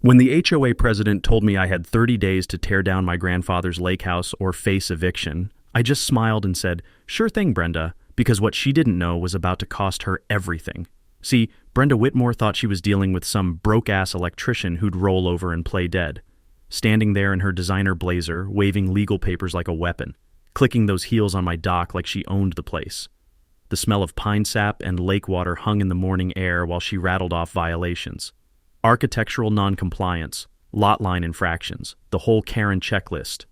When the HOA president told me I had 30 days to tear down my grandfather's Lakehouse or face eviction, I just smiled and said, "Sure thing, Brenda," because what she didn't know was about to cost her everything. See, Brenda Whitmore thought she was dealing with some broke-ass electrician who'd roll over and play dead. Standing there in her designer blazer, waving legal papers like a weapon, clicking those heels on my dock like she owned the place. The smell of pine sap and lake water hung in the morning air while she rattled off violations. Architectural noncompliance, lot line infractions, the whole Karen checklist.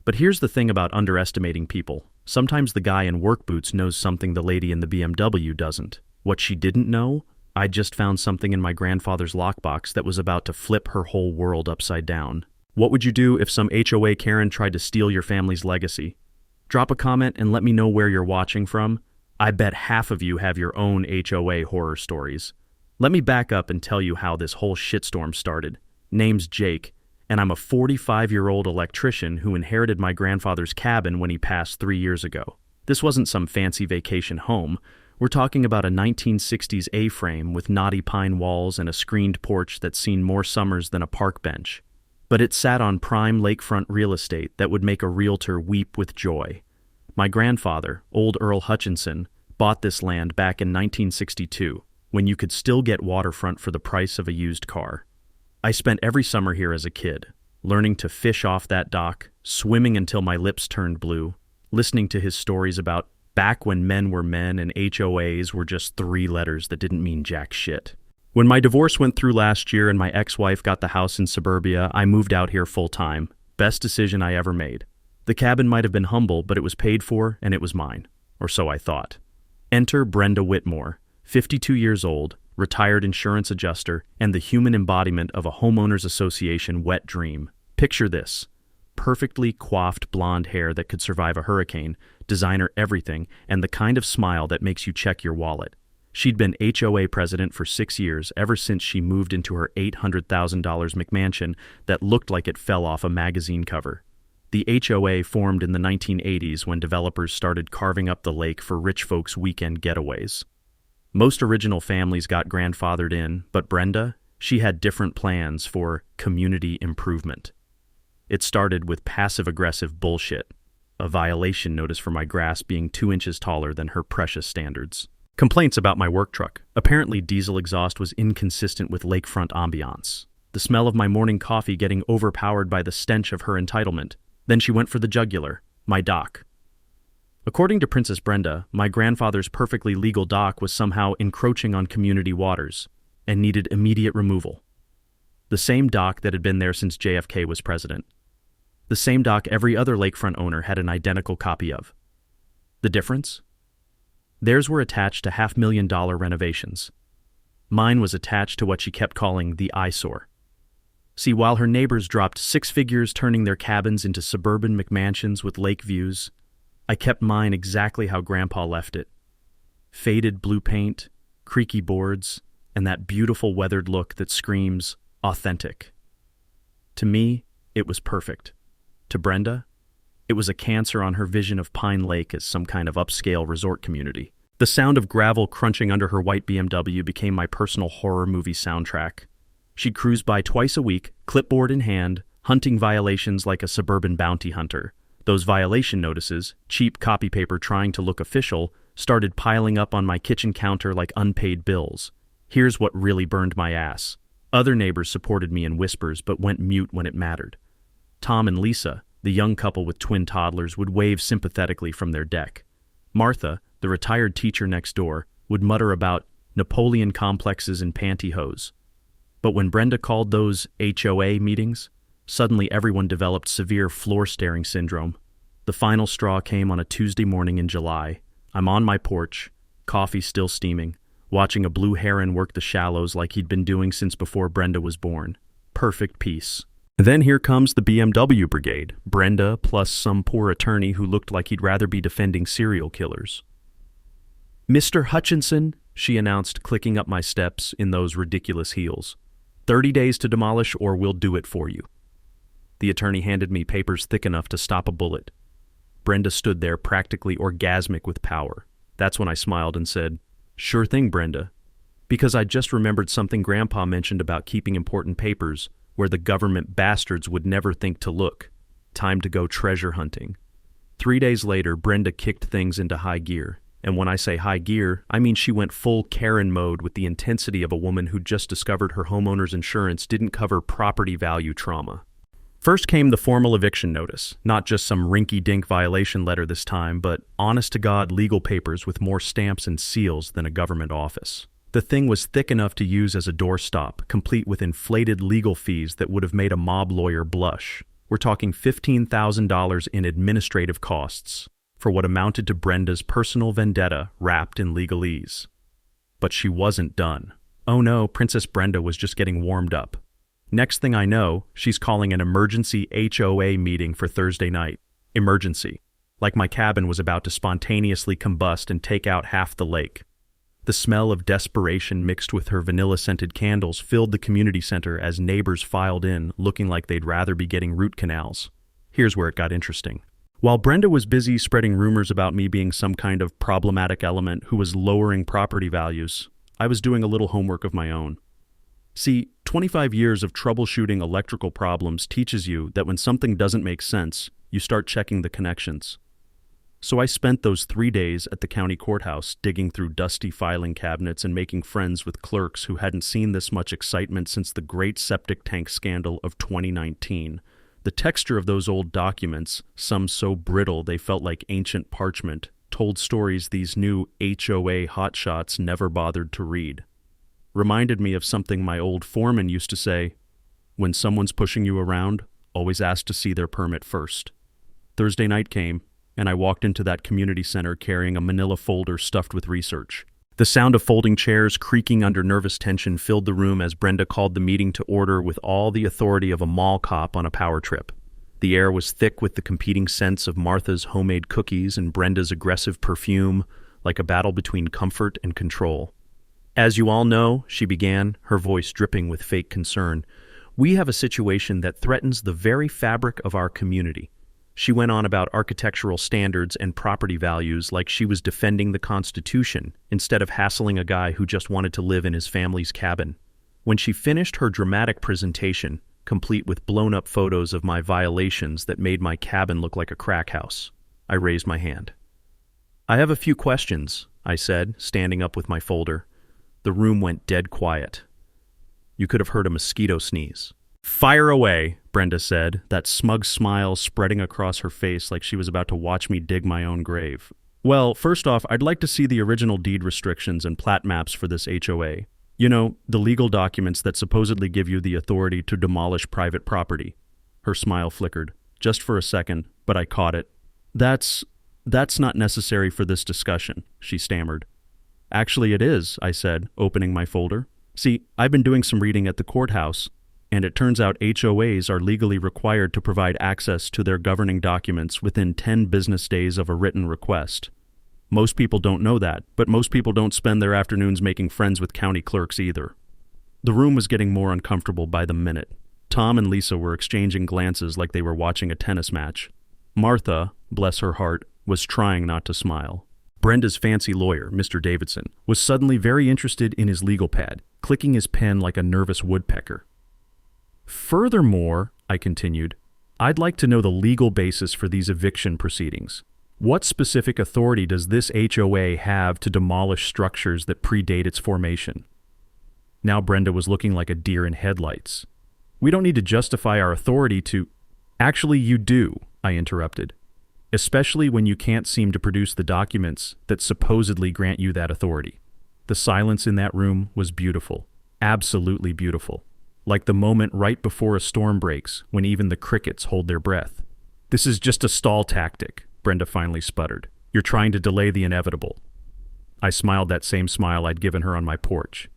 But here's the thing about underestimating people. Sometimes the guy in work boots knows something the lady in the BMW doesn't. What she didn't know? I just found something in my grandfather's lockbox that was about to flip her whole world upside down. What would you do if some HOA Karen tried to steal your family's legacy? Drop a comment and let me know where you're watching from. I bet half of you have your own HOA horror stories. Let me back up and tell you how this whole shitstorm started. Name's Jake, and I'm a 45-year-old electrician who inherited my grandfather's cabin when he passed 3 years ago. This wasn't some fancy vacation home. We're talking about a 1960s A-frame with knotty pine walls and a screened porch that's seen more summers than a park bench. But it sat on prime lakefront real estate that would make a realtor weep with joy. My grandfather, old Earl Hutchinson, bought this land back in 1962, when you could still get waterfront for the price of a used car. I spent every summer here as a kid, learning to fish off that dock, swimming until my lips turned blue, listening to his stories about back when men were men and HOAs were just 3 letters that didn't mean jack shit. When my divorce went through last year and my ex-wife got the house in suburbia, I moved out here full-time. Best decision I ever made. The cabin might have been humble, but it was paid for and it was mine. Or so I thought. Enter Brenda Whitmore, 52 years old, retired insurance adjuster, and the human embodiment of a Homeowners Association wet dream. Picture this. Perfectly coiffed blonde hair that could survive a hurricane, designer everything, and the kind of smile that makes you check your wallet. She'd been HOA president for 6 years, ever since she moved into her $800,000 McMansion that looked like it fell off a magazine cover. The HOA formed in the 1980s when developers started carving up the lake for rich folks' weekend getaways. Most original families got grandfathered in, but Brenda, she had different plans for community improvement. It started with passive-aggressive bullshit, a violation notice for my grass being 2 inches taller than her precious standards. Complaints about my work truck. Apparently diesel exhaust was inconsistent with lakefront ambiance. The smell of my morning coffee getting overpowered by the stench of her entitlement. Then she went for the jugular, my dock. According to Princess Brenda, my grandfather's perfectly legal dock was somehow encroaching on community waters and needed immediate removal. The same dock that had been there since JFK was president. The same dock every other lakefront owner had an identical copy of. The difference? Theirs were attached to $500,000 renovations. Mine was attached to what she kept calling the eyesore. See, while her neighbors dropped 6 figures turning their cabins into suburban McMansions with lake views, I kept mine exactly how Grandpa left it. Faded blue paint, creaky boards, and that beautiful weathered look that screams authentic. To me, it was perfect. To Brenda, it was a cancer on her vision of Pine Lake as some kind of upscale resort community. The sound of gravel crunching under her white BMW became my personal horror movie soundtrack. She'd cruise by twice a week, clipboard in hand, hunting violations like a suburban bounty hunter. Those violation notices, cheap copy paper trying to look official, started piling up on my kitchen counter like unpaid bills. Here's what really burned my ass. Other neighbors supported me in whispers but went mute when it mattered. Tom and Lisa, the young couple with twin toddlers, would wave sympathetically from their deck. Martha, the retired teacher next door, would mutter about Napoleon complexes and pantyhose. But when Brenda called those HOA meetings, suddenly everyone developed severe floor-staring syndrome. The final straw came on a Tuesday morning in July. I'm on my porch, coffee still steaming, watching a blue heron work the shallows like he'd been doing since before Brenda was born. Perfect peace. Then here comes the BMW brigade, Brenda plus some poor attorney who looked like he'd rather be defending serial killers. "Mr. Hutchinson," she announced, clicking up my steps in those ridiculous heels. 30 days to demolish or we'll do it for you. The attorney handed me papers thick enough to stop a bullet. Brenda stood there practically orgasmic with power. That's when I smiled and said, "Sure thing, Brenda." Because I just remembered something Grandpa mentioned about keeping important papers where the government bastards would never think to look. Time to go treasure hunting. 3 days later, Brenda kicked things into high gear. And when I say high gear, I mean she went full Karen mode with the intensity of a woman who just discovered her homeowner's insurance didn't cover property value trauma. First came the formal eviction notice, not just some rinky-dink violation letter this time, but honest-to-God legal papers with more stamps and seals than a government office. The thing was thick enough to use as a doorstop, complete with inflated legal fees that would have made a mob lawyer blush. We're talking $15,000 in administrative costs for what amounted to Brenda's personal vendetta wrapped in legalese. But she wasn't done. Oh no, Princess Brenda was just getting warmed up. Next thing I know, she's calling an emergency HOA meeting for Thursday night. Emergency. Like my cabin was about to spontaneously combust and take out half the lake. The smell of desperation mixed with her vanilla-scented candles filled the community center as neighbors filed in, looking like they'd rather be getting root canals. Here's where it got interesting. While Brenda was busy spreading rumors about me being some kind of problematic element who was lowering property values, I was doing a little homework of my own. See, 25 years of troubleshooting electrical problems teaches you that when something doesn't make sense, you start checking the connections. So I spent those 3 days at the county courthouse digging through dusty filing cabinets and making friends with clerks who hadn't seen this much excitement since the great septic tank scandal of 2019. The texture of those old documents, some so brittle they felt like ancient parchment, told stories these new HOA hotshots never bothered to read. Reminded me of something my old foreman used to say, when someone's pushing you around, always ask to see their permit first. Thursday night came, and I walked into that community center carrying a manila folder stuffed with research. The sound of folding chairs creaking under nervous tension filled the room as Brenda called the meeting to order with all the authority of a mall cop on a power trip. The air was thick with the competing scents of Martha's homemade cookies and Brenda's aggressive perfume, like a battle between comfort and control. As you all know, she began, her voice dripping with fake concern, we have a situation that threatens the very fabric of our community. She went on about architectural standards and property values like she was defending the Constitution instead of hassling a guy who just wanted to live in his family's cabin. When she finished her dramatic presentation, complete with blown-up photos of my violations that made my cabin look like a crack house, I raised my hand. I have a few questions, I said, standing up with my folder. The room went dead quiet. You could have heard a mosquito sneeze. Fire away, Brenda said, that smug smile spreading across her face like she was about to watch me dig my own grave. Well, first off, I'd like to see the original deed restrictions and plat maps for this HOA. You know, the legal documents that supposedly give you the authority to demolish private property. Her smile flickered, just for a second, but I caught it. That's not necessary for this discussion, she stammered. Actually, it is, I said, opening my folder. See, I've been doing some reading at the courthouse, and it turns out HOAs are legally required to provide access to their governing documents within 10 business days of a written request. Most people don't know that, but most people don't spend their afternoons making friends with county clerks either. The room was getting more uncomfortable by the minute. Tom and Lisa were exchanging glances like they were watching a tennis match. Martha, bless her heart, was trying not to smile. Brenda's fancy lawyer, Mr. Davidson, was suddenly very interested in his legal pad, clicking his pen like a nervous woodpecker. Furthermore, I continued, I'd like to know the legal basis for these eviction proceedings. What specific authority does this HOA have to demolish structures that predate its formation? Now Brenda was looking like a deer in headlights. We don't need to justify our authority to... Actually, you do, I interrupted. Especially when you can't seem to produce the documents that supposedly grant you that authority. The silence in that room was beautiful. Absolutely beautiful. Like the moment right before a storm breaks when even the crickets hold their breath. This is just a stall tactic, Brenda finally sputtered. You're trying to delay the inevitable. I smiled that same smile I'd given her on my porch.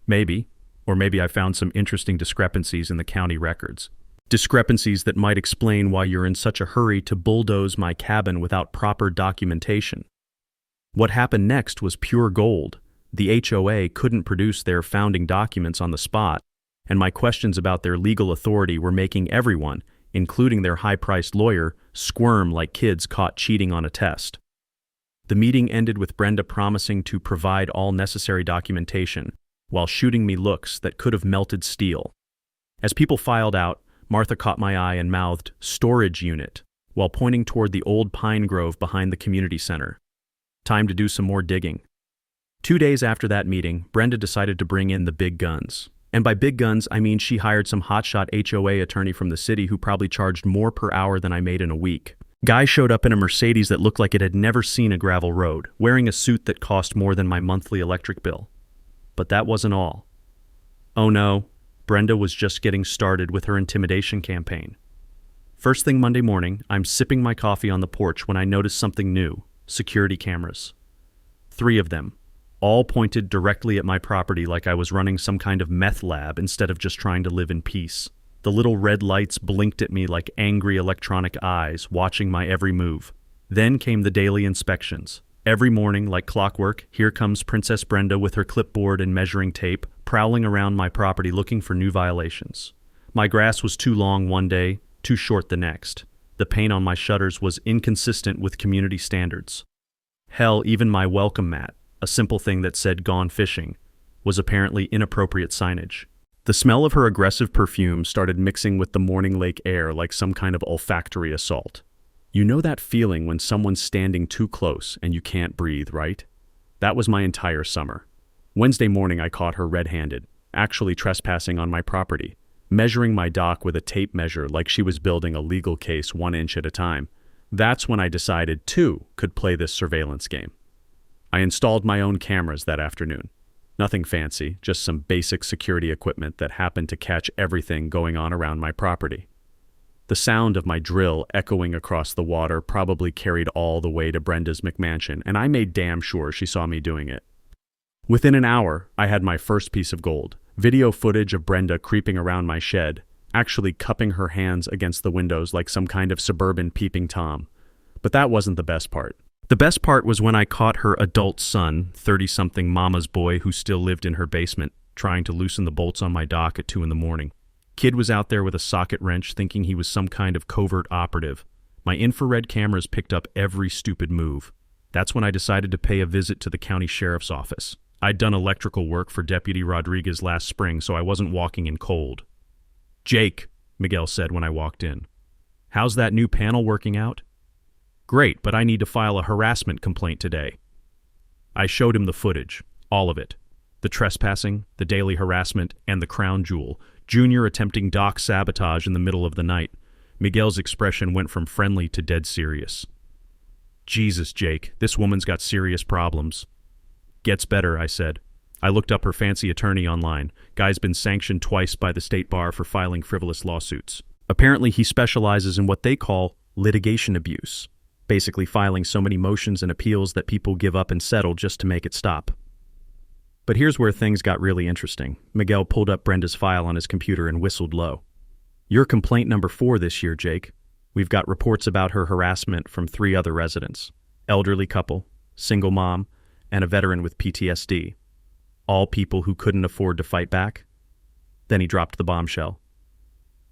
Maybe, or maybe I found some interesting discrepancies in the county records. Discrepancies that might explain why you're in such a hurry to bulldoze my cabin without proper documentation. What happened next was pure gold. The HOA couldn't produce their founding documents on the spot, and my questions about their legal authority were making everyone, including their high-priced lawyer, squirm like kids caught cheating on a test. The meeting ended with Brenda promising to provide all necessary documentation, while shooting me looks that could have melted steel. As people filed out, Martha caught my eye and mouthed, "Storage unit," while pointing toward the old pine grove behind the community center. Time to do some more digging. 2 days after that meeting, Brenda decided to bring in the big guns. And by big guns, I mean she hired some hotshot HOA attorney from the city who probably charged more per hour than I made in a week. Guy showed up in a Mercedes that looked like it had never seen a gravel road, wearing a suit that cost more than my monthly electric bill. But that wasn't all. Oh no, Brenda was just getting started with her intimidation campaign. First thing Monday morning, I'm sipping my coffee on the porch when I notice something new: security cameras. 3 of them, all pointed directly at my property like I was running some kind of meth lab instead of just trying to live in peace. The little red lights blinked at me like angry electronic eyes, watching my every move. Then came the daily inspections. Every morning, like clockwork, here comes Princess Brenda with her clipboard and measuring tape, prowling around my property looking for new violations. My grass was too long one day, too short the next. The paint on my shutters was inconsistent with community standards. Hell, even my welcome mat, a simple thing that said "Gone Fishing," was apparently inappropriate signage. The smell of her aggressive perfume started mixing with the morning lake air like some kind of olfactory assault. You know that feeling when someone's standing too close and you can't breathe, right? That was my entire summer. Wednesday morning I caught her red-handed, actually trespassing on my property, measuring my dock with a tape measure like she was building a legal case 1 inch at a time. That's when I decided 2 could play this surveillance game. I installed my own cameras that afternoon. Nothing fancy, just some basic security equipment that happened to catch everything going on around my property. The sound of my drill echoing across the water probably carried all the way to Brenda's McMansion, and I made damn sure she saw me doing it. Within an hour, I had my first piece of gold: video footage of Brenda creeping around my shed, actually cupping her hands against the windows like some kind of suburban peeping Tom. But that wasn't the best part. The best part was when I caught her adult son, 30-something mama's boy who still lived in her basement, trying to loosen the bolts on my dock at 2 in the morning. Kid was out there with a socket wrench thinking he was some kind of covert operative. My infrared cameras picked up every stupid move. That's when I decided to pay a visit to the county sheriff's office. I'd done electrical work for Deputy Rodriguez last spring, so I wasn't walking in cold. "Jake," Miguel said when I walked in. "How's that new panel working out?" "Great, but I need to file a harassment complaint today." I showed him the footage, all of it. The trespassing, the daily harassment, and the crown jewel. Junior attempting dock sabotage in the middle of the night. Miguel's expression went from friendly to dead serious. "Jesus, Jake, this woman's got serious problems." "Gets better," I said. I looked up her fancy attorney online. Guy's been sanctioned twice by the state bar for filing frivolous lawsuits. Apparently he specializes in what they call litigation abuse. Basically filing so many motions and appeals that people give up and settle just to make it stop. But here's where things got really interesting. Miguel pulled up Brenda's file on his computer and whistled low. "You're complaint number 4 this year, Jake. We've got reports about her harassment from 3 other residents. Elderly couple, single mom, and a veteran with PTSD. All people who couldn't afford to fight back." Then he dropped the bombshell.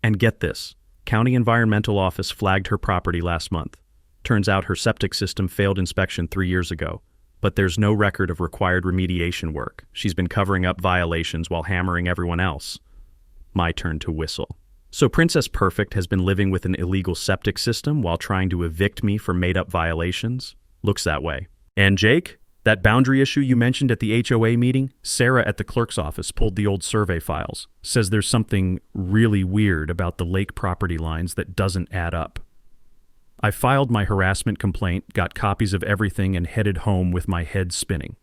"And get this, County Environmental Office flagged her property last month. Turns out her septic system failed inspection 3 years ago, but there's no record of required remediation work. She's been covering up violations while hammering everyone else." My turn to whistle. "So Princess Perfect has been living with an illegal septic system while trying to evict me for made-up violations? Looks that way. And Jake? That boundary issue you mentioned at the HOA meeting? Sarah at the clerk's office pulled the old survey files. Says there's something really weird about the lake property lines that doesn't add up." I filed my harassment complaint, got copies of everything, and headed home with my head spinning.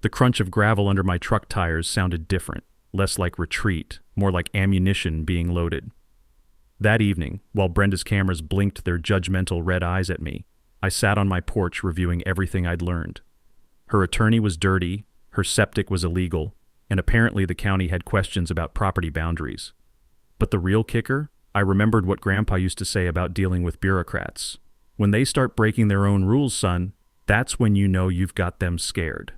The crunch of gravel under my truck tires sounded different, less like retreat, more like ammunition being loaded. That evening, while Brenda's cameras blinked their judgmental red eyes at me, I sat on my porch reviewing everything I'd learned. Her attorney was dirty, her septic was illegal, and apparently the county had questions about property boundaries. But the real kicker? I remembered what Grandpa used to say about dealing with bureaucrats. When they start breaking their own rules, son, that's when you know you've got them scared.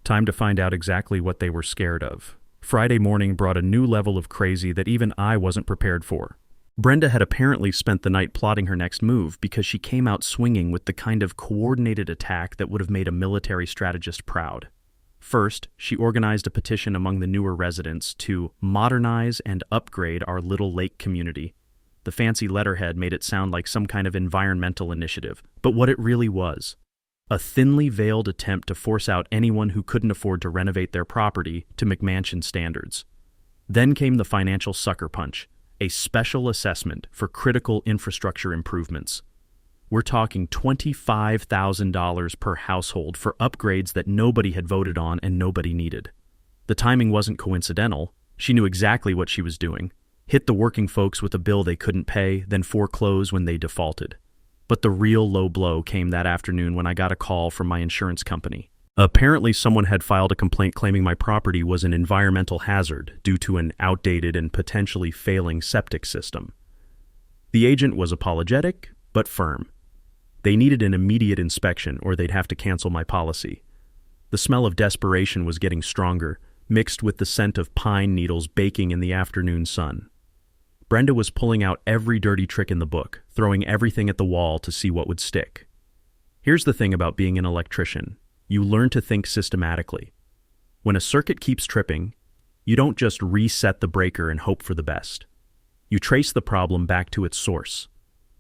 Time to find out exactly what they were scared of. Friday morning brought a new level of crazy that even I wasn't prepared for. Brenda had apparently spent the night plotting her next move because she came out swinging with the kind of coordinated attack that would have made a military strategist proud. First, she organized a petition among the newer residents to modernize and upgrade our little lake community. The fancy letterhead made it sound like some kind of environmental initiative, but what it really was, a thinly veiled attempt to force out anyone who couldn't afford to renovate their property to McMansion standards. Then came the financial sucker punch, a special assessment for critical infrastructure improvements. We're talking $25,000 per household for upgrades that nobody had voted on and nobody needed. The timing wasn't coincidental. She knew exactly what she was doing. Hit the working folks with a bill they couldn't pay, then foreclose when they defaulted. But the real low blow came that afternoon when I got a call from my insurance company. Apparently someone had filed a complaint claiming my property was an environmental hazard due to an outdated and potentially failing septic system. The agent was apologetic, but firm. They needed an immediate inspection or they'd have to cancel my policy. The smell of desperation was getting stronger, mixed with the scent of pine needles baking in the afternoon sun. Brenda was pulling out every dirty trick in the book, throwing everything at the wall to see what would stick. Here's the thing about being an electrician. You learn to think systematically. When a circuit keeps tripping, you don't just reset the breaker and hope for the best. You trace the problem back to its source.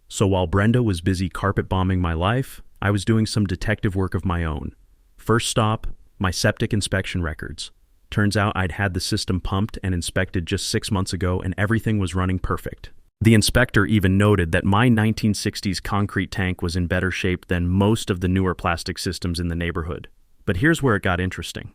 So while Brenda was busy carpet bombing my life, I was doing some detective work of my own. First stop, my septic inspection records. Turns out I'd had the system pumped and inspected just 6 months ago and everything was running perfect. The inspector even noted that my 1960s concrete tank was in better shape than most of the newer plastic systems in the neighborhood. But here's where it got interesting.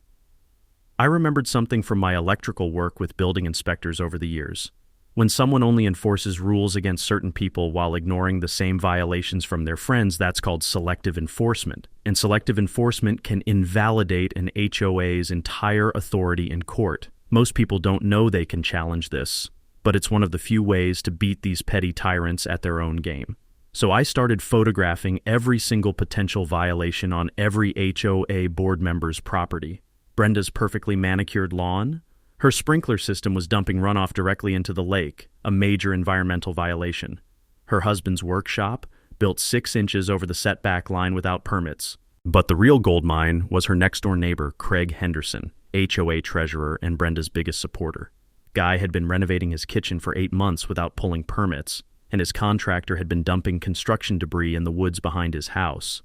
I remembered something from my electrical work with building inspectors over the years. When someone only enforces rules against certain people while ignoring the same violations from their friends, that's called selective enforcement. And selective enforcement can invalidate an HOA's entire authority in court. Most people don't know they can challenge this, but it's one of the few ways to beat these petty tyrants at their own game. So I started photographing every single potential violation on every HOA board member's property. Brenda's perfectly manicured lawn. Her sprinkler system was dumping runoff directly into the lake, a major environmental violation. Her husband's workshop, built 6 inches over the setback line without permits. But the real gold mine was her next-door neighbor, Craig Henderson, HOA treasurer and Brenda's biggest supporter. Guy had been renovating his kitchen for 8 months without pulling permits, and his contractor had been dumping construction debris in the woods behind his house.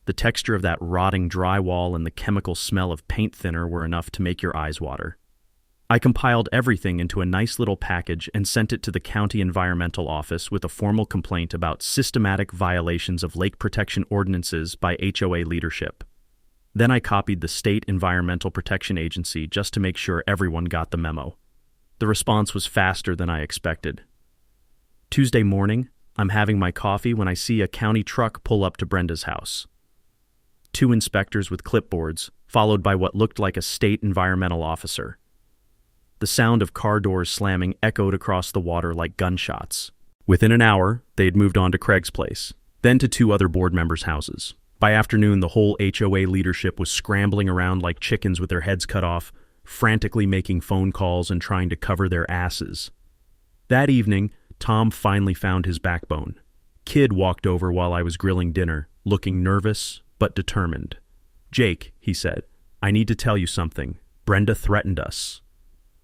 The texture of that rotting drywall and the chemical smell of paint thinner were enough to make your eyes water. I compiled everything into a nice little package and sent it to the county environmental office with a formal complaint about systematic violations of lake protection ordinances by HOA leadership. Then I copied the State Environmental Protection Agency just to make sure everyone got the memo. The response was faster than I expected. Tuesday morning, I'm having my coffee when I see a county truck pull up to Brenda's house. 2 inspectors with clipboards, followed by what looked like a state environmental officer. The sound of car doors slamming echoed across the water like gunshots. Within an hour, they had moved on to Craig's place, then to 2 other board members' houses. By afternoon, the whole HOA leadership was scrambling around like chickens with their heads cut off, frantically making phone calls and trying to cover their asses. That evening, Tom finally found his backbone. Kid walked over while I was grilling dinner, looking nervous but determined. "Jake," he said, "I need to tell you something. Brenda threatened us."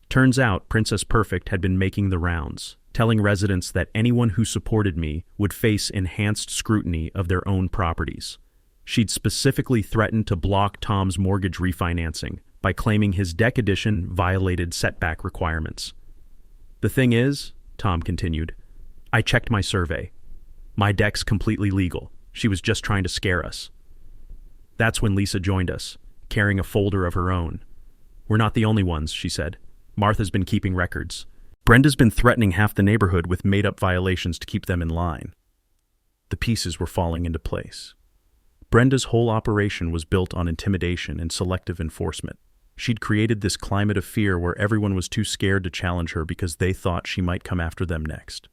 Turns out Princess Perfect had been making the rounds, telling residents that anyone who supported me would face enhanced scrutiny of their own properties. She'd specifically threatened to block Tom's mortgage refinancing by claiming his deck addition violated setback requirements. "The thing is," Tom continued, "I checked my survey. My deck's completely legal. She was just trying to scare us." That's when Lisa joined us, carrying a folder of her own. "We're not the only ones," she said. "Martha's been keeping records. Brenda's been threatening half the neighborhood with made-up violations to keep them in line." The pieces were falling into place. Brenda's whole operation was built on intimidation and selective enforcement. She'd created this climate of fear where everyone was too scared to challenge her because they thought she might come after them next.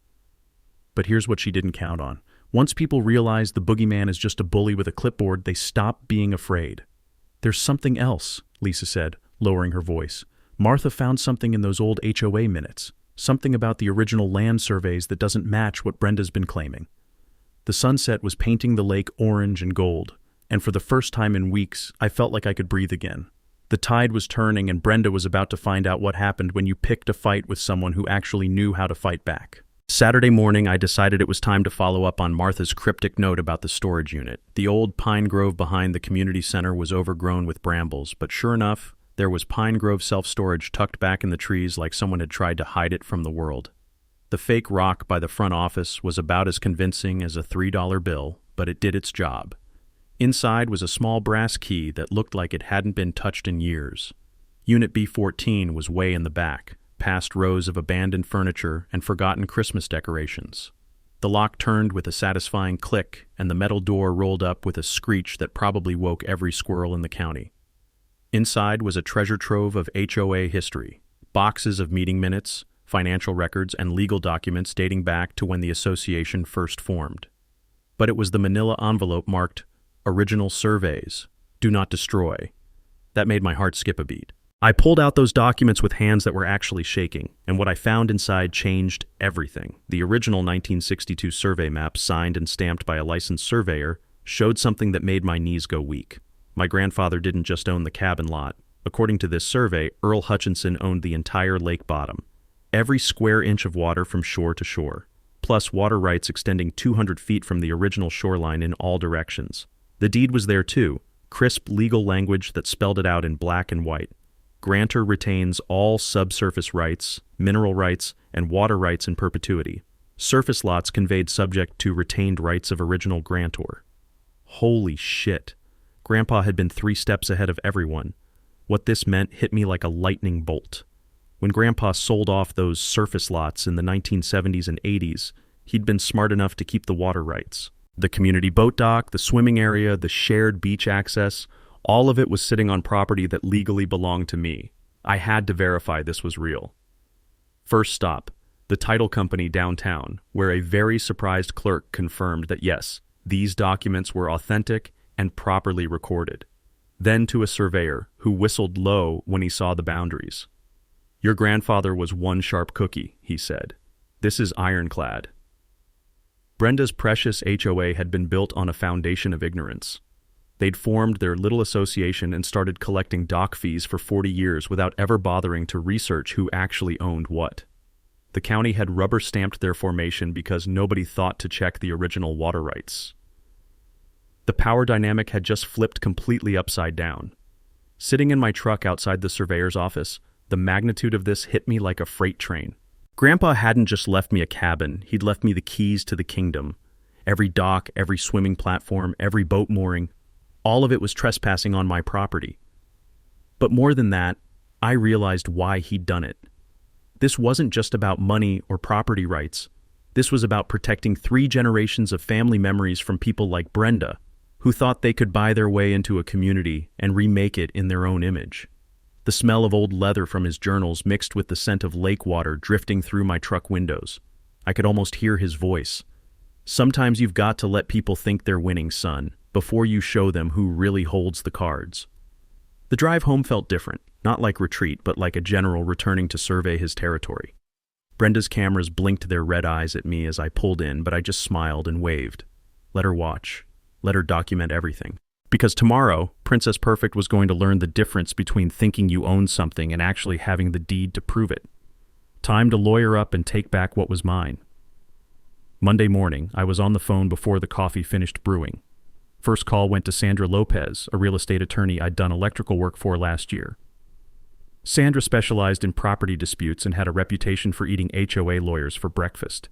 But here's what she didn't count on. Once people realized the boogeyman is just a bully with a clipboard, they stopped being afraid. "There's something else," Lisa said, lowering her voice. "Martha found something in those old HOA minutes, something about the original land surveys that doesn't match what Brenda's been claiming." The sunset was painting the lake orange and gold, and for the first time in weeks, I felt like I could breathe again. The tide was turning and Brenda was about to find out what happened when you picked a fight with someone who actually knew how to fight back. Saturday morning, I decided it was time to follow up on Martha's cryptic note about the storage unit. The old pine grove behind the community center was overgrown with brambles, but sure enough, there was pine grove self-storage tucked back in the trees like someone had tried to hide it from the world. The fake rock by the front office was about as convincing as a $3 bill, but it did its job. Inside was a small brass key that looked like it hadn't been touched in years. Unit B14 was way in the back, past rows of abandoned furniture and forgotten Christmas decorations. The lock turned with a satisfying click, and the metal door rolled up with a screech that probably woke every squirrel in the county. Inside was a treasure trove of HOA history, boxes of meeting minutes, financial records, and legal documents dating back to when the association first formed. But it was the manila envelope marked Original Surveys, Do Not Destroy. That made my heart skip a beat. I pulled out those documents with hands that were actually shaking, and what I found inside changed everything. The original 1962 survey map, signed and stamped by a licensed surveyor, showed something that made my knees go weak. My grandfather didn't just own the cabin lot. According to this survey, Earl Hutchinson owned the entire lake bottom, every square inch of water from shore to shore, plus water rights extending 200 feet from the original shoreline in all directions. The deed was there too, crisp legal language that spelled it out in black and white. Grantor retains all subsurface rights, mineral rights, and water rights in perpetuity. Surface lots conveyed subject to retained rights of original grantor. Holy shit. Grandpa had been 3 steps ahead of everyone. What this meant hit me like a lightning bolt. When Grandpa sold off those surface lots in the 1970s and 80s, he'd been smart enough to keep the water rights. The community boat dock, the swimming area, the shared beach access, all of it was sitting on property that legally belonged to me. I had to verify this was real. First stop, the title company downtown, where a very surprised clerk confirmed that yes, these documents were authentic and properly recorded. Then to a surveyor, who whistled low when he saw the boundaries. "Your grandfather was one sharp cookie," he said. "This is ironclad." Brenda's precious HOA had been built on a foundation of ignorance. They'd formed their little association and started collecting dock fees for 40 years without ever bothering to research who actually owned what. The county had rubber-stamped their formation because nobody thought to check the original water rights. The power dynamic had just flipped completely upside down. Sitting in my truck outside the surveyor's office, the magnitude of this hit me like a freight train. Grandpa hadn't just left me a cabin, he'd left me the keys to the kingdom. Every dock, every swimming platform, every boat mooring, all of it was trespassing on my property. But more than that, I realized why he'd done it. This wasn't just about money or property rights. This was about protecting 3 generations of family memories from people like Brenda, who thought they could buy their way into a community and remake it in their own image. The smell of old leather from his journals mixed with the scent of lake water drifting through my truck windows. I could almost hear his voice. "Sometimes you've got to let people think they're winning, son, before you show them who really holds the cards." The drive home felt different, not like retreat, but like a general returning to survey his territory. Brenda's cameras blinked their red eyes at me as I pulled in, but I just smiled and waved. Let her watch. Let her document everything. Because tomorrow, Princess Perfect was going to learn the difference between thinking you owned something and actually having the deed to prove it. Time to lawyer up and take back what was mine. Monday morning, I was on the phone before the coffee finished brewing. First call went to Sandra Lopez, a real estate attorney I'd done electrical work for last year. Sandra specialized in property disputes and had a reputation for eating HOA lawyers for breakfast.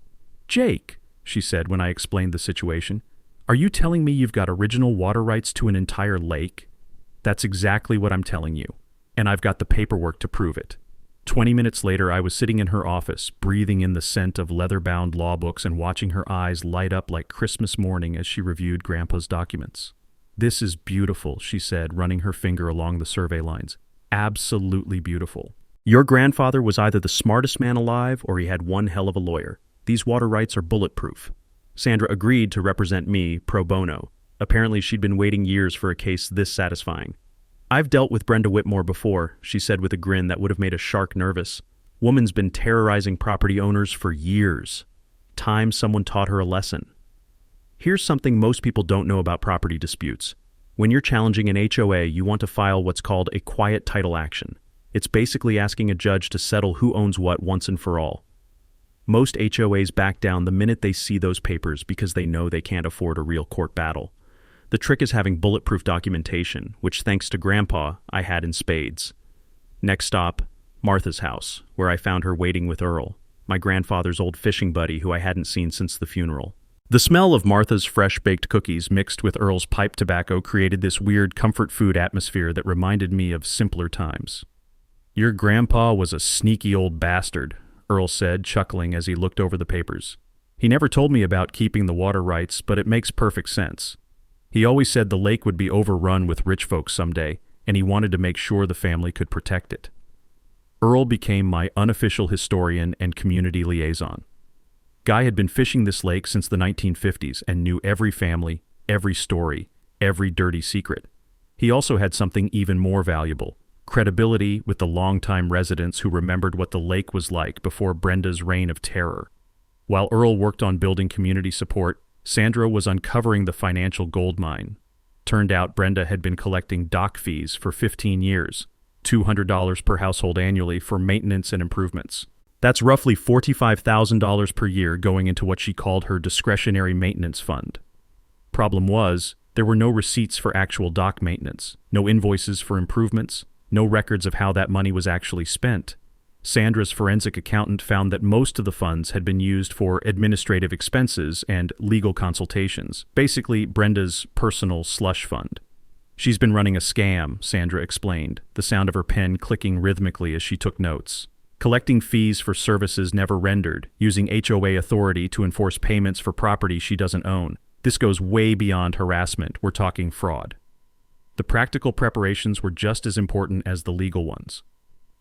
"Jake," she said when I explained the situation, "are you telling me you've got original water rights to an entire lake?" "That's exactly what I'm telling you, and I've got the paperwork to prove it." 20 minutes later, I was sitting in her office, breathing in the scent of leather-bound law books and watching her eyes light up like Christmas morning as she reviewed Grandpa's documents. "This is beautiful," she said, running her finger along the survey lines. "Absolutely beautiful. Your grandfather was either the smartest man alive or he had one hell of a lawyer. These water rights are bulletproof." Sandra agreed to represent me pro bono. Apparently she'd been waiting years for a case this satisfying. "I've dealt with Brenda Whitmore before," she said with a grin that would have made a shark nervous. "Woman's been terrorizing property owners for years. Time someone taught her a lesson." Here's something most people don't know about property disputes. When you're challenging an HOA, you want to file what's called a quiet title action. It's basically asking a judge to settle who owns what once and for all. Most HOAs back down the minute they see those papers because they know they can't afford a real court battle. The trick is having bulletproof documentation, which thanks to Grandpa, I had in spades. Next stop, Martha's house, where I found her waiting with Earl, my grandfather's old fishing buddy who I hadn't seen since the funeral. The smell of Martha's fresh-baked cookies mixed with Earl's pipe tobacco created this weird comfort food atmosphere that reminded me of simpler times. "Your grandpa was a sneaky old bastard," Earl said, chuckling as he looked over the papers. "He never told me about keeping the water rights, but it makes perfect sense. He always said the lake would be overrun with rich folks someday, and he wanted to make sure the family could protect it." Earl became my unofficial historian and community liaison. Guy had been fishing this lake since the 1950s and knew every family, every story, every dirty secret. He also had something even more valuable: credibility with the longtime residents who remembered what the lake was like before Brenda's reign of terror. While Earl worked on building community support, Sandra was uncovering the financial goldmine. Turned out Brenda had been collecting dock fees for 15 years, $200 per household annually for maintenance and improvements. That's roughly $45,000 per year going into what she called her discretionary maintenance fund. Problem was, there were no receipts for actual dock maintenance, no invoices for improvements, no records of how that money was actually spent. Sandra's forensic accountant found that most of the funds had been used for administrative expenses and legal consultations, basically Brenda's personal slush fund. "She's been running a scam," Sandra explained, the sound of her pen clicking rhythmically as she took notes. "Collecting fees for services never rendered, using HOA authority to enforce payments for property she doesn't own. This goes way beyond harassment, we're talking fraud." The practical preparations were just as important as the legal ones.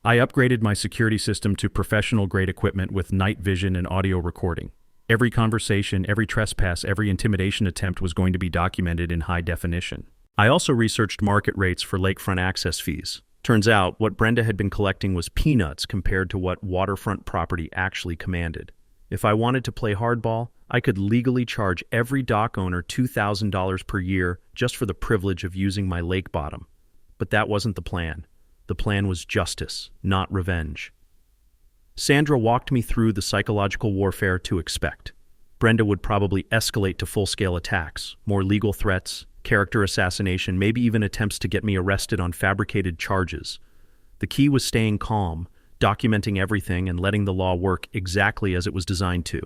I upgraded my security system to professional-grade equipment with night vision and audio recording. Every conversation, every trespass, every intimidation attempt was going to be documented in high definition. I also researched market rates for lakefront access fees. Turns out, what Brenda had been collecting was peanuts compared to what waterfront property actually commanded. If I wanted to play hardball, I could legally charge every dock owner $2,000 per year just for the privilege of using my lake bottom. But that wasn't the plan. The plan was justice, not revenge. Sandra walked me through the psychological warfare to expect. Brenda would probably escalate to full-scale attacks, more legal threats, character assassination, maybe even attempts to get me arrested on fabricated charges. The key was staying calm, documenting everything, and letting the law work exactly as it was designed to.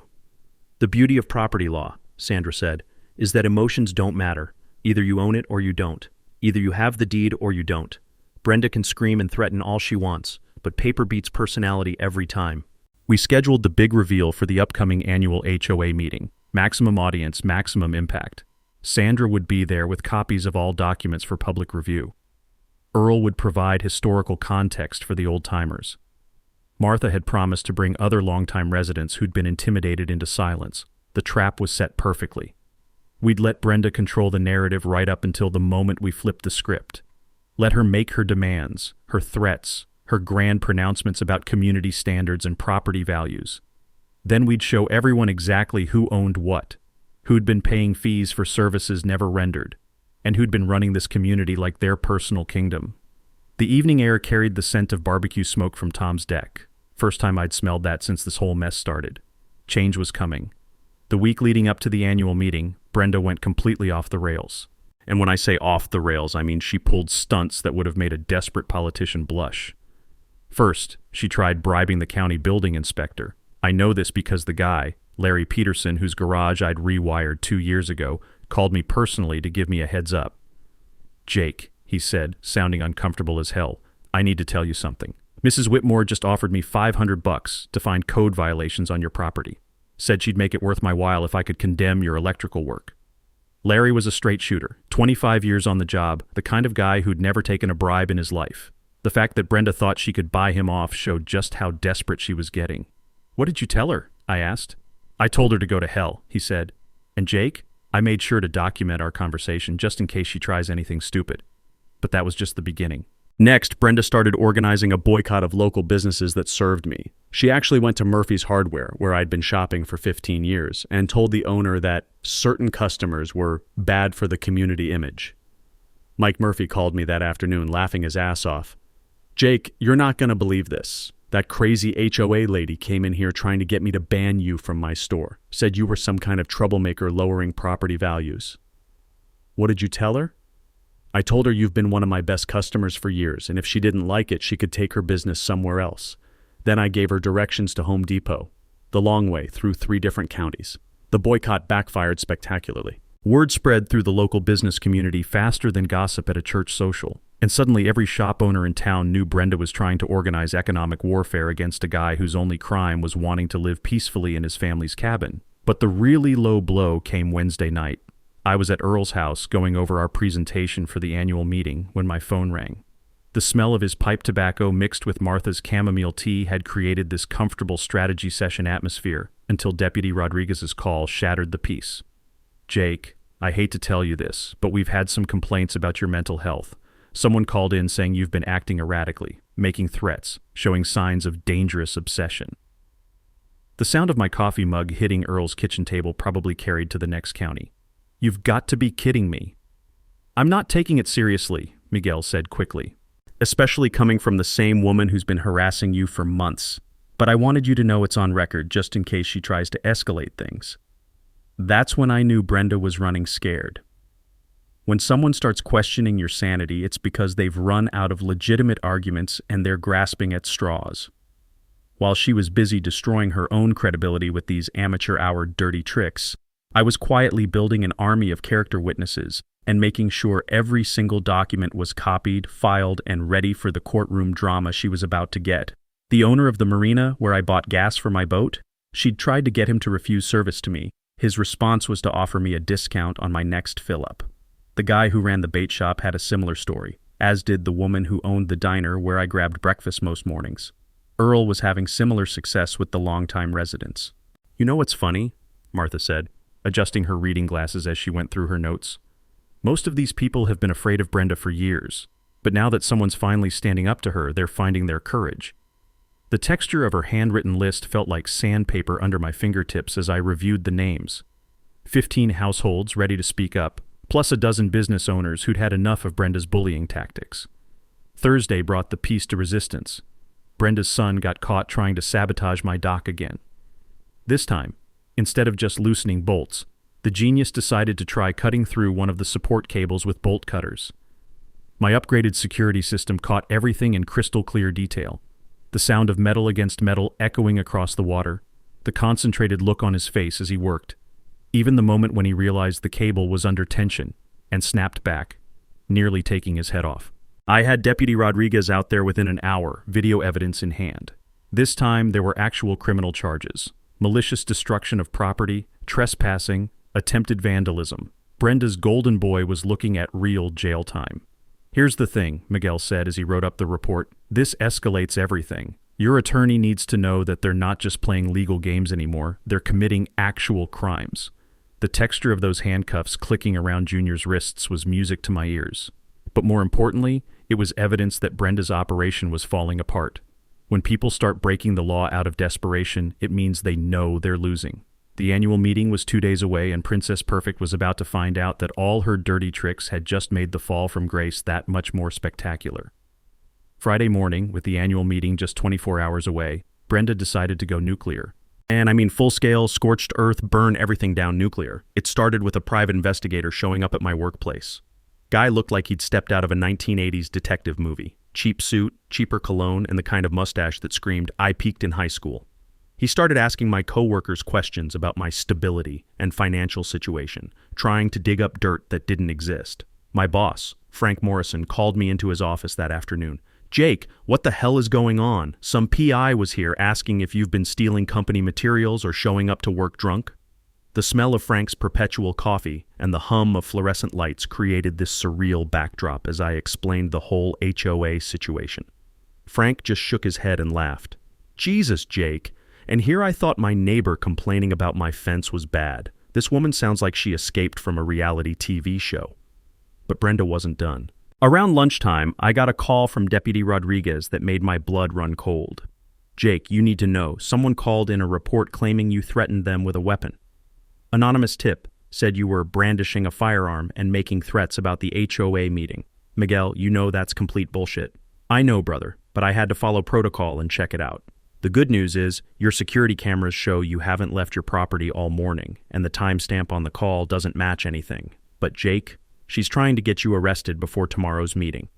"The beauty of property law," Sandra said, "is that emotions don't matter. Either you own it or you don't. Either you have the deed or you don't. Brenda can scream and threaten all she wants, but paper beats personality every time." We scheduled the big reveal for the upcoming annual HOA meeting. Maximum audience, maximum impact. Sandra would be there with copies of all documents for public review. Earl would provide historical context for the old-timers. Martha had promised to bring other longtime residents who'd been intimidated into silence. The trap was set perfectly. We'd let Brenda control the narrative right up until the moment we flipped the script. Let her make her demands, her threats, her grand pronouncements about community standards and property values. Then we'd show everyone exactly who owned what, who'd been paying fees for services never rendered, and who'd been running this community like their personal kingdom. The evening air carried the scent of barbecue smoke from Tom's deck. First time I'd smelled that since this whole mess started. Change was coming. The week leading up to the annual meeting, Brenda went completely off the rails. And when I say off the rails, I mean she pulled stunts that would have made a desperate politician blush. First, she tried bribing the county building inspector. I know this because the guy, Larry Peterson, whose garage I'd rewired 2 years ago, called me personally to give me a heads up. "Jake," he said, sounding uncomfortable as hell, "I need to tell you something. Mrs. Whitmore just offered me $500 to find code violations on your property. Said she'd make it worth my while if I could condemn your electrical work." Larry was a straight shooter, 25 years on the job, the kind of guy who'd never taken a bribe in his life. The fact that Brenda thought she could buy him off showed just how desperate she was getting. "What did you tell her?" I asked. "I told her to go to hell," he said. "And Jake, I made sure to document our conversation just in case she tries anything stupid." But that was just the beginning. Next, Brenda started organizing a boycott of local businesses that served me. She actually went to Murphy's Hardware, where I'd been shopping for 15 years, and told the owner that certain customers were bad for the community image. Mike Murphy called me that afternoon, laughing his ass off. Jake, you're not going to believe this. That crazy HOA lady came in here trying to get me to ban you from my store. Said you were some kind of troublemaker lowering property values. What did you tell her? I told her you've been one of my best customers for years, and if she didn't like it, she could take her business somewhere else. Then I gave her directions to Home Depot, the long way through 3 different counties. The boycott backfired spectacularly. Word spread through the local business community faster than gossip at a church social, and suddenly every shop owner in town knew Brenda was trying to organize economic warfare against a guy whose only crime was wanting to live peacefully in his family's cabin. But the really low blow came Wednesday night. I was at Earl's house going over our presentation for the annual meeting when my phone rang. The smell of his pipe tobacco mixed with Martha's chamomile tea had created this comfortable strategy session atmosphere until Deputy Rodriguez's call shattered the peace. Jake, I hate to tell you this, but we've had some complaints about your mental health. Someone called in saying you've been acting erratically, making threats, showing signs of dangerous obsession. The sound of my coffee mug hitting Earl's kitchen table probably carried to the next county. You've got to be kidding me. I'm not taking it seriously, Miguel said quickly, especially coming from the same woman who's been harassing you for months. But I wanted you to know it's on record just in case she tries to escalate things. That's when I knew Brenda was running scared. When someone starts questioning your sanity, it's because they've run out of legitimate arguments and they're grasping at straws. While she was busy destroying her own credibility with these amateur-hour dirty tricks, I was quietly building an army of character witnesses and making sure every single document was copied, filed, and ready for the courtroom drama she was about to get. The owner of the marina where I bought gas for my boat, she'd tried to get him to refuse service to me. His response was to offer me a discount on my next fill-up. The guy who ran the bait shop had a similar story, as did the woman who owned the diner where I grabbed breakfast most mornings. Earl was having similar success with the longtime residents. You know what's funny? Martha said, adjusting her reading glasses as she went through her notes. Most of these people have been afraid of Brenda for years, but now that someone's finally standing up to her, they're finding their courage. The texture of her handwritten list felt like sandpaper under my fingertips as I reviewed the names. 15 households ready to speak up, plus a dozen business owners who'd had enough of Brenda's bullying tactics. Thursday brought the peace to resistance. Brenda's son got caught trying to sabotage my dock again. This time, instead of just loosening bolts, the genius decided to try cutting through one of the support cables with bolt cutters. My upgraded security system caught everything in crystal clear detail. The sound of metal against metal echoing across the water, the concentrated look on his face as he worked, even the moment when he realized the cable was under tension and snapped back, nearly taking his head off. I had Deputy Rodriguez out there within an hour, video evidence in hand. This time there were actual criminal charges: malicious destruction of property, trespassing, attempted vandalism. Brenda's golden boy was looking at real jail time. Here's the thing, Miguel said as he wrote up the report. This escalates everything. Your attorney needs to know that they're not just playing legal games anymore, they're committing actual crimes. The texture of those handcuffs clicking around Junior's wrists was music to my ears. But more importantly, it was evidence that Brenda's operation was falling apart. When people start breaking the law out of desperation, it means they know they're losing. The annual meeting was 2 days away, and Princess Perfect was about to find out that all her dirty tricks had just made the fall from grace that much more spectacular. Friday morning, with the annual meeting just 24 hours away, Brenda decided to go nuclear. And I mean full-scale, scorched earth, burn everything down nuclear. It started with a private investigator showing up at my workplace. Guy looked like he'd stepped out of a 1980s detective movie. Cheap suit, cheaper cologne, and the kind of mustache that screamed, "I peaked in high school." He started asking my coworkers questions about my stability and financial situation, trying to dig up dirt that didn't exist. My boss, Frank Morrison, called me into his office that afternoon. "Jake, what the hell is going on? Some PI was here asking if you've been stealing company materials or showing up to work drunk." The smell of Frank's perpetual coffee and the hum of fluorescent lights created this surreal backdrop as I explained the whole HOA situation. Frank just shook his head and laughed. "Jesus, Jake. And here I thought my neighbor complaining about my fence was bad. This woman sounds like she escaped from a reality TV show." But Brenda wasn't done. Around lunchtime, I got a call from Deputy Rodriguez that made my blood run cold. "Jake, you need to know. Someone called in a report claiming you threatened them with a weapon." Anonymous tip. Said you were brandishing a firearm and making threats about the HOA meeting. Miguel, you know that's complete bullshit. I know, brother, but I had to follow protocol and check it out. The good news is your security cameras show you haven't left your property all morning, and the timestamp on the call doesn't match anything. But Jake, she's trying to get you arrested before tomorrow's meeting.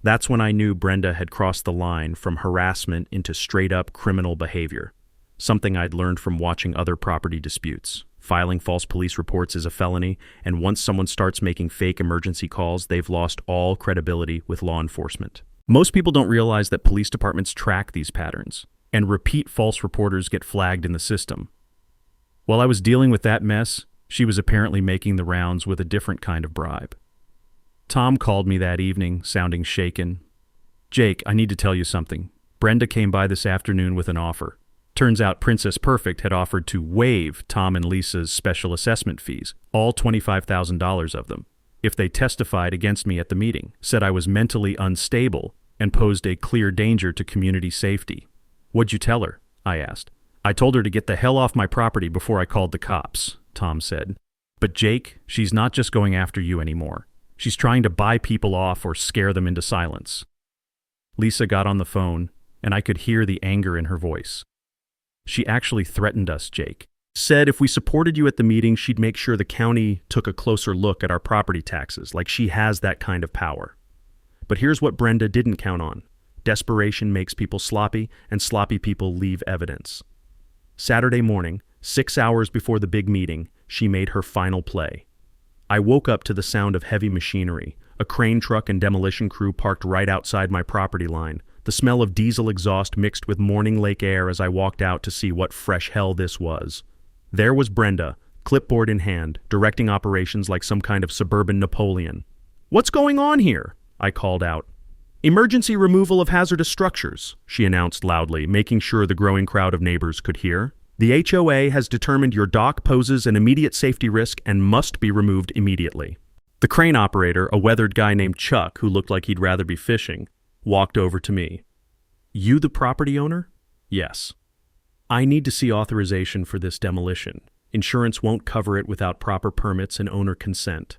That's when I knew Brenda had crossed the line from harassment into straight-up criminal behavior, something I'd learned from watching other property disputes. Filing false police reports is a felony, and once someone starts making fake emergency calls, they've lost all credibility with law enforcement. Most people don't realize that police departments track these patterns, and repeat false reporters get flagged in the system. While I was dealing with that mess, she was apparently making the rounds with a different kind of bribe. Tom called me that evening, sounding shaken. Jake, I need to tell you something. Brenda came by this afternoon with an offer. Turns out Princess Perfect had offered to waive Tom and Lisa's special assessment fees, all $25,000 of them, if they testified against me at the meeting, said I was mentally unstable and posed a clear danger to community safety. What'd you tell her? I asked. I told her to get the hell off my property before I called the cops, Tom said. But Jake, she's not just going after you anymore. She's trying to buy people off or scare them into silence. Lisa got on the phone, and I could hear the anger in her voice. She actually threatened us, Jake. Said if we supported you at the meeting, she'd make sure the county took a closer look at our property taxes, like she has that kind of power. But here's what Brenda didn't count on. Desperation makes people sloppy, and sloppy people leave evidence. Saturday morning, 6 hours before the big meeting, she made her final play. I woke up to the sound of heavy machinery, a crane truck and demolition crew parked right outside my property line, the smell of diesel exhaust mixed with morning lake air as I walked out to see what fresh hell this was. There was Brenda, clipboard in hand, directing operations like some kind of suburban Napoleon. "What's going on here?" I called out. "Emergency removal of hazardous structures," she announced loudly, making sure the growing crowd of neighbors could hear. "The HOA has determined your dock poses an immediate safety risk and must be removed immediately." The crane operator, a weathered guy named Chuck, who looked like he'd rather be fishing, walked over to me. "You the property owner?" "Yes." "I need to see authorization for this demolition. Insurance won't cover it without proper permits and owner consent."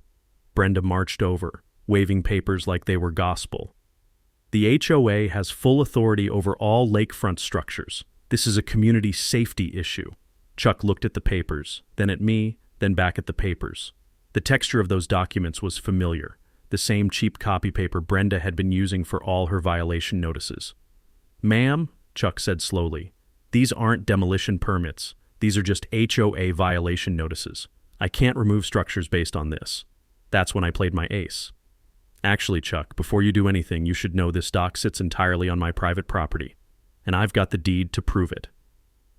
Brenda marched over, waving papers like they were gospel. "The HOA has full authority over all lakefront structures. This is a community safety issue." Chuck looked at the papers, then at me, then back at the papers. The texture of those documents was familiar, the same cheap copy paper Brenda had been using for all her violation notices. "Ma'am," Chuck said slowly, "these aren't demolition permits. These are just HOA violation notices. I can't remove structures based on this." That's when I played my ace. "Actually, Chuck, before you do anything, you should know this dock sits entirely on my private property, and I've got the deed to prove it."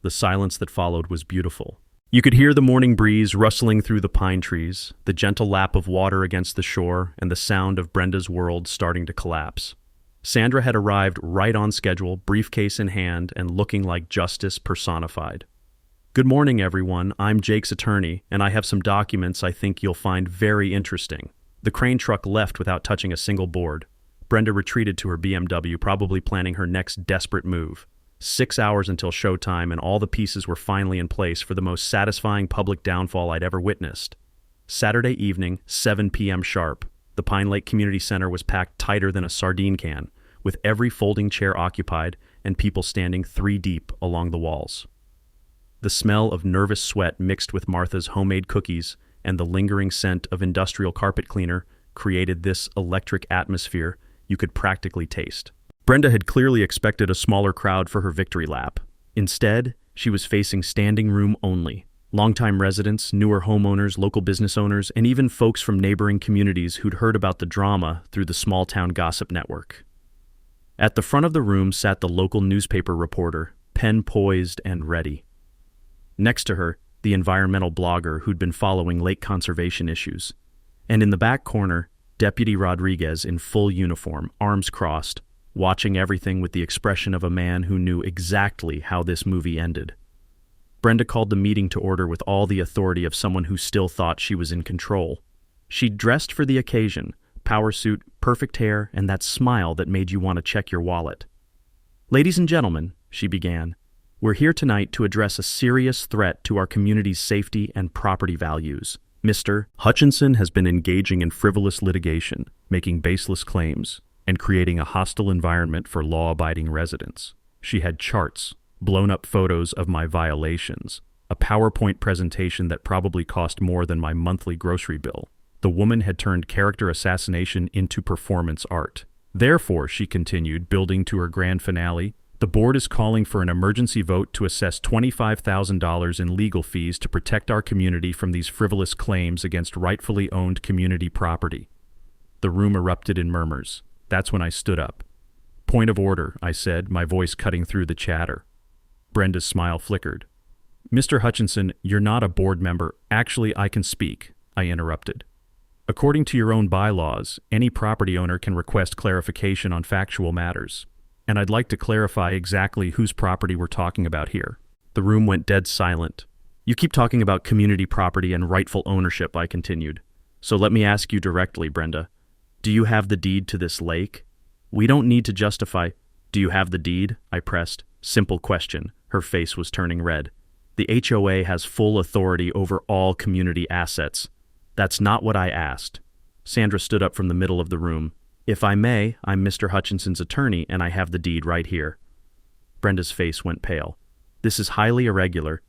The silence that followed was beautiful. You could hear the morning breeze rustling through the pine trees, the gentle lap of water against the shore, and the sound of Brenda's world starting to collapse. Sandra had arrived right on schedule, briefcase in hand, and looking like justice personified. "Good morning, everyone. I'm Jake's attorney, and I have some documents I think you'll find very interesting." The crane truck left without touching a single board. Brenda retreated to her BMW, probably planning her next desperate move. 6 hours until showtime, and all the pieces were finally in place for the most satisfying public downfall I'd ever witnessed. Saturday evening, 7 p.m. sharp. The Pine Lake Community Center was packed tighter than a sardine can, with every folding chair occupied and people standing 3 deep along the walls. The smell of nervous sweat mixed with Martha's homemade cookies and the lingering scent of industrial carpet cleaner created this electric atmosphere you could practically taste. Brenda had clearly expected a smaller crowd for her victory lap. Instead, she was facing standing room only. Longtime residents, newer homeowners, local business owners, and even folks from neighboring communities who'd heard about the drama through the small-town gossip network. At the front of the room sat the local newspaper reporter, pen poised and ready. Next to her, the environmental blogger who'd been following lake conservation issues. And in the back corner, Deputy Rodriguez in full uniform, arms crossed, watching everything with the expression of a man who knew exactly how this movie ended. Brenda called the meeting to order with all the authority of someone who still thought she was in control. She'd dressed for the occasion, power suit, perfect hair, and that smile that made you want to check your wallet. "Ladies and gentlemen," she began, "we're here tonight to address a serious threat to our community's safety and property values. Mr. Hutchinson has been engaging in frivolous litigation, making baseless claims, and creating a hostile environment for law-abiding residents. She had charts, blown-up photos of my violations, a PowerPoint presentation that probably cost more than my monthly grocery bill. The woman had turned character assassination into performance art. Therefore, she continued, building to her grand finale, the board is calling for an emergency vote to assess $25,000 in legal fees to protect our community from these frivolous claims against rightfully owned community property. The room erupted in murmurs. That's when I stood up. Point of order, I said, my voice cutting through the chatter. Brenda's smile flickered. Mr. Hutchinson, you're not a board member. Actually, I can speak, I interrupted. According to your own bylaws, any property owner can request clarification on factual matters. And I'd like to clarify exactly whose property we're talking about here. The room went dead silent. You keep talking about community property and rightful ownership, I continued. So let me ask you directly, Brenda. Do you have the deed to this lake? We don't need to justify. Do you have the deed? I pressed. Simple question. Her face was turning red. The HOA has full authority over all community assets. That's not what I asked. Sandra stood up from the middle of the room. If I may, I'm Mr. Hutchinson's attorney, and I have the deed right here. Brenda's face went pale. This is highly irregular.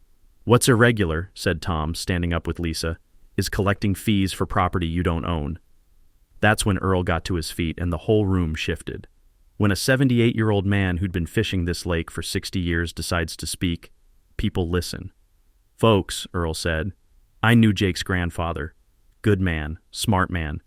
What's irregular, said Tom, standing up with Lisa, is collecting fees for property you don't own. That's when Earl got to his feet and the whole room shifted. When a 78-year-old man who'd been fishing this lake for 60 years decides to speak, people listen. Folks, Earl said, I knew Jake's grandfather. Good man, smart man.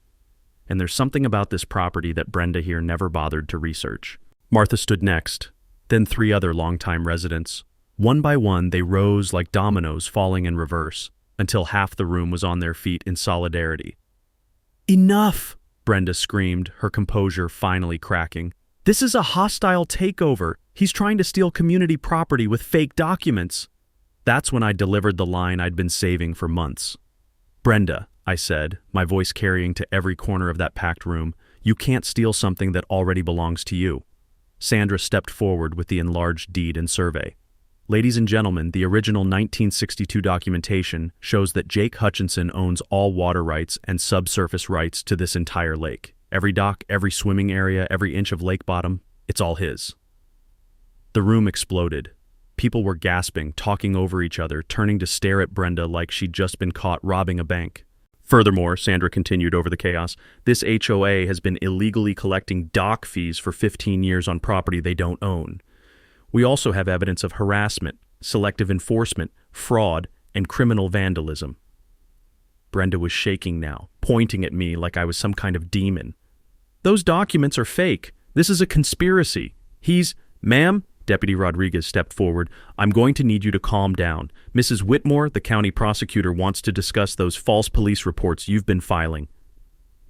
And there's something about this property that Brenda here never bothered to research. Martha stood next, then 3 other longtime residents. One by one, they rose like dominoes falling in reverse, until half the room was on their feet in solidarity. Enough! Brenda screamed, her composure finally cracking. This is a hostile takeover. He's trying to steal community property with fake documents. That's when I delivered the line I'd been saving for months. Brenda, I said, my voice carrying to every corner of that packed room, you can't steal something that already belongs to you. Sandra stepped forward with the enlarged deed and survey. Ladies and gentlemen, the original 1962 documentation shows that Jake Hutchinson owns all water rights and subsurface rights to this entire lake. Every dock, every swimming area, every inch of lake bottom, it's all his. The room exploded. People were gasping, talking over each other, turning to stare at Brenda like she'd just been caught robbing a bank. Furthermore, Sandra continued over the chaos, this HOA has been illegally collecting dock fees for 15 years on property they don't own. We also have evidence of harassment, selective enforcement, fraud, and criminal vandalism. Brenda was shaking now, pointing at me like I was some kind of demon. Those documents are fake. This is a conspiracy. Ma'am, Deputy Rodriguez stepped forward. I'm going to need you to calm down. Mrs. Whitmore, the county prosecutor, wants to discuss those false police reports you've been filing.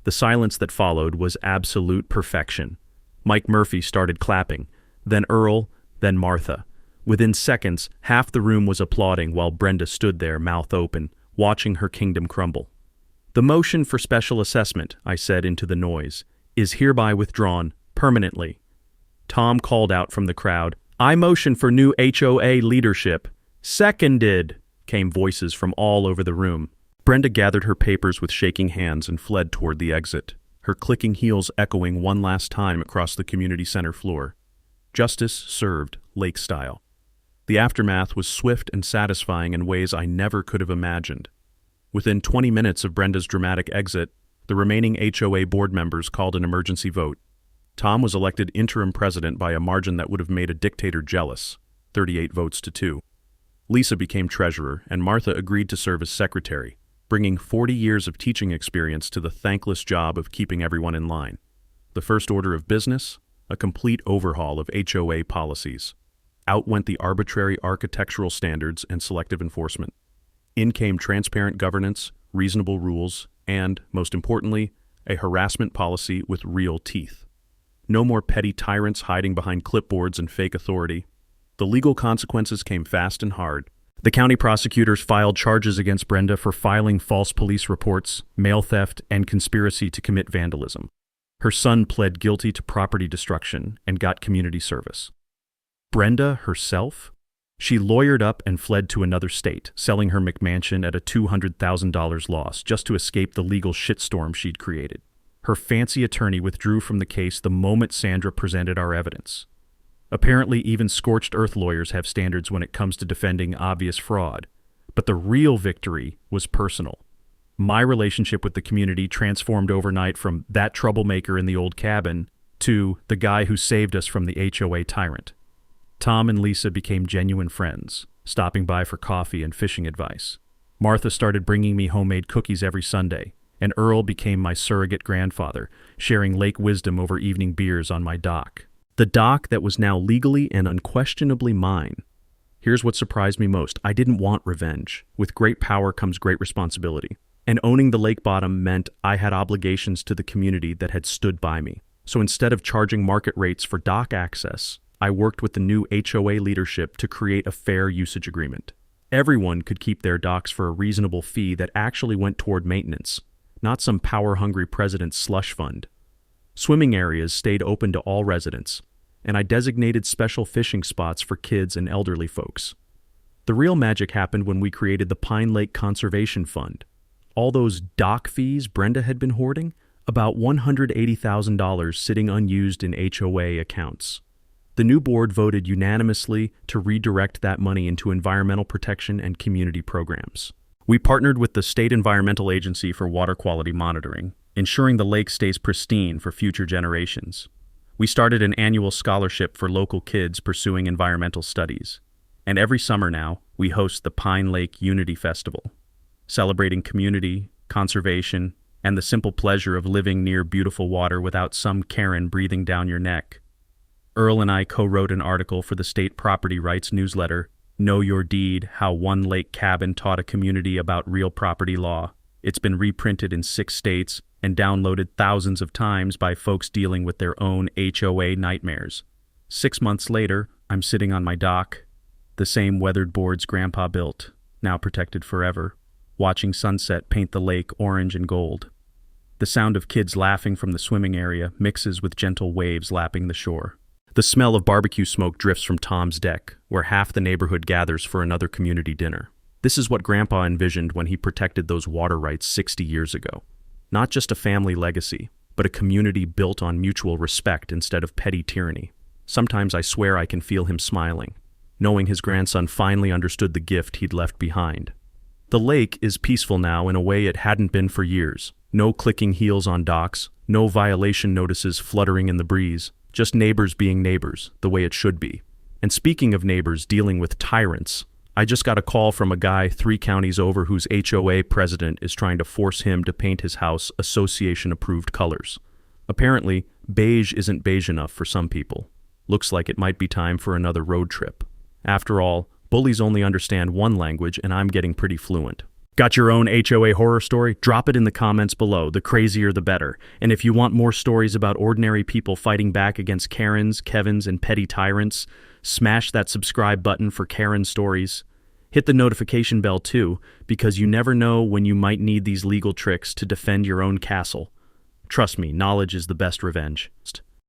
The silence that followed was absolute perfection. Mike Murphy started clapping, then Earl, then Martha. Within seconds, half the room was applauding while Brenda stood there, mouth open, watching her kingdom crumble. The motion for special assessment, I said into the noise, is hereby withdrawn, permanently. Tom called out from the crowd, I motion for new HOA leadership. Seconded, came voices from all over the room. Brenda gathered her papers with shaking hands and fled toward the exit, her clicking heels echoing one last time across the community center floor. Justice served, lake style. The aftermath was swift and satisfying in ways I never could have imagined. Within 20 minutes of Brenda's dramatic exit, the remaining HOA board members called an emergency vote. Tom was elected interim president by a margin that would have made a dictator jealous, 38 votes to 2. Lisa became treasurer, and Martha agreed to serve as secretary, bringing 40 years of teaching experience to the thankless job of keeping everyone in line. The first order of business? A complete overhaul of HOA policies. Out went the arbitrary architectural standards and selective enforcement. In came transparent governance, reasonable rules, and, most importantly, a harassment policy with real teeth. No more petty tyrants hiding behind clipboards and fake authority. The legal consequences came fast and hard. The county prosecutors filed charges against Brenda for filing false police reports, mail theft, and conspiracy to commit vandalism. Her son pled guilty to property destruction and got community service. Brenda herself? She lawyered up and fled to another state, selling her McMansion at a $200,000 loss just to escape the legal shitstorm she'd created. Her fancy attorney withdrew from the case the moment Sandra presented our evidence. Apparently, even scorched earth lawyers have standards when it comes to defending obvious fraud. But the real victory was personal. My relationship with the community transformed overnight from that troublemaker in the old cabin to the guy who saved us from the HOA tyrant. Tom and Lisa became genuine friends, stopping by for coffee and fishing advice. Martha started bringing me homemade cookies every Sunday, and Earl became my surrogate grandfather, sharing lake wisdom over evening beers on my dock. The dock that was now legally and unquestionably mine. Here's what surprised me most. I didn't want revenge. With great power comes great responsibility. And owning the lake bottom meant I had obligations to the community that had stood by me. So instead of charging market rates for dock access, I worked with the new HOA leadership to create a fair usage agreement. Everyone could keep their docks for a reasonable fee that actually went toward maintenance, not some power-hungry president's slush fund. Swimming areas stayed open to all residents, and I designated special fishing spots for kids and elderly folks. The real magic happened when we created the Pine Lake Conservation Fund. All those dock fees Brenda had been hoarding, about $180,000 sitting unused in HOA accounts. The new board voted unanimously to redirect that money into environmental protection and community programs. We partnered with the State Environmental Agency for water quality monitoring, ensuring the lake stays pristine for future generations. We started an annual scholarship for local kids pursuing environmental studies. And every summer now, we host the Pine Lake Unity Festival, celebrating community, conservation, and the simple pleasure of living near beautiful water without some Karen breathing down your neck. Earl and I co-wrote an article for the state property rights newsletter, Know Your Deed, How One Lake Cabin Taught a Community About Real Property Law. It's been reprinted in 6 states and downloaded thousands of times by folks dealing with their own HOA nightmares. 6 months later, I'm sitting on my dock, the same weathered boards Grandpa built, now protected forever, watching sunset paint the lake orange and gold. The sound of kids laughing from the swimming area mixes with gentle waves lapping the shore. The smell of barbecue smoke drifts from Tom's deck, where half the neighborhood gathers for another community dinner. This is what Grandpa envisioned when he protected those water rights 60 years ago. Not just a family legacy, but a community built on mutual respect instead of petty tyranny. Sometimes I swear I can feel him smiling, knowing his grandson finally understood the gift he'd left behind. The lake is peaceful now in a way it hadn't been for years. No clicking heels on docks, no violation notices fluttering in the breeze, just neighbors being neighbors, the way it should be. And speaking of neighbors dealing with tyrants, I just got a call from a guy 3 counties over whose HOA president is trying to force him to paint his house association-approved colors. Apparently, beige isn't beige enough for some people. Looks like it might be time for another road trip. After all, bullies only understand one language, and I'm getting pretty fluent. Got your own HOA horror story? Drop it in the comments below. The crazier the better. And if you want more stories about ordinary people fighting back against Karens, Kevins, and petty tyrants, smash that subscribe button for Karen stories. Hit the notification bell too, because you never know when you might need these legal tricks to defend your own castle. Trust me, knowledge is the best revenge.